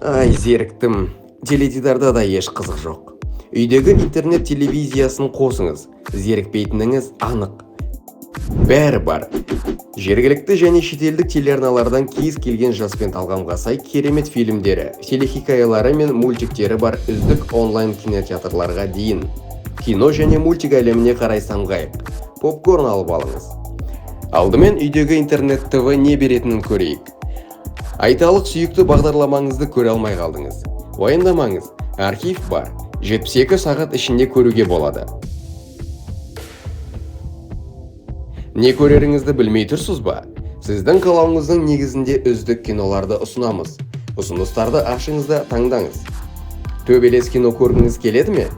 Ай, зеріктім. Теледидарда да еш қызық жоқ. Үйдегі интернет телевизиясын қосыңыз. Зерікпейтініңіз анық. Бәрі бар. Жергілікті және шетелдік телеарналардан кез келген жаспен талғамға сай керемет фильмдері, телехикаялары мен мультиктері бар үздік онлайн кинотеатрларға дейін. Кино және мультик әлеміне қарай самғайық. Попкорн алып алыңыз. Алдымен үйдегі интернет ТВ не беретінін көрейік. Айталық сүйікті бағдарламаңызды көре алмай қалдыңыз. Уайымдамаңыз, архив бар. 72 сағат ішінде көруге болады. Не көреріңізді білмей тұрсыз ба? Сіздің қалауыңыздың негізінде үздік киноларды ұсынамыз. Ұсыныстарды ашыңыз да таңдаңыз. Төбелес кино көргіңіз келеді ме?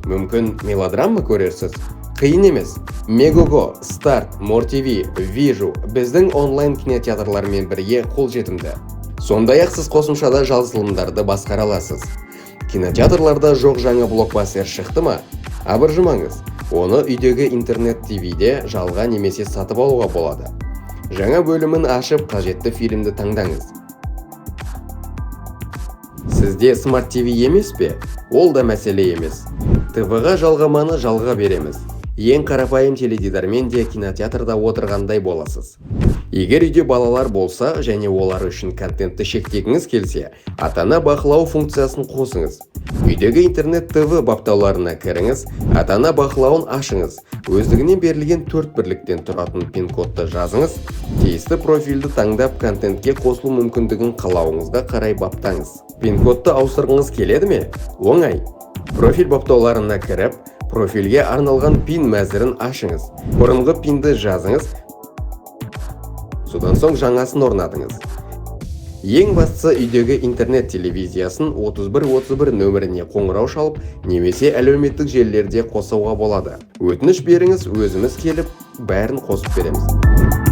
Мүмкін мелодрама көрерсіз? Қиын емес. Мегого, Старт, Мор-ТВ, Вижу біздің онлайн кинотеатрлармен бірге қолжетімді. Сондай-ақ сіз қосымшада жазылымдарды басқара аласыз. Кинотеатрларда жоқ жаңа блокбастер шықты ма? Абыржымаңыз. Оны үйдегі интернет ТВ-де жалға немесе сатып алуға болады. Жаңа бөлімін ашып, қажетті фильмді таңдаңыз. Сізде смарт ТВ емес пе? Ол да мәселе емес. ТВ-ға жалғаманы жалға береміз. Ең қарапайым теледидармен де кинотеатрда отырғандай боласыз. Егер үйде балалар болса және олар үшін контентті шектегіңіз келсе, ата-ана бақылау функциясын қосыңыз. Үйдегі интернет ТВ баптауларына кіріңіз, ата-ана бақылауын ашыңыз. Өздігінен берілген 4 бірліктен тұратын пин-кодты жазыңыз. Тиісті профильді таңдап, контентке қосылу мүмкіндігін қалауыңызға қарай баптаңыз. Пин-кодты ауыстырғыңыз келеді ме? Оңай. Профиль баптауларына кіріп, профильге арналған пин мәзірін ашыңыз. Бұрынғы пинді жазыңыз. Содан соң жаңасын орнатыңыз. Ең бастысы үйдегі интернет телевизиясын 3131 нөміріне қоңырау шалып, немесе әлеуметтік желілерде қосуға болады. Өтініш беріңіз, өзіміз келіп, бәрін қосып береміз.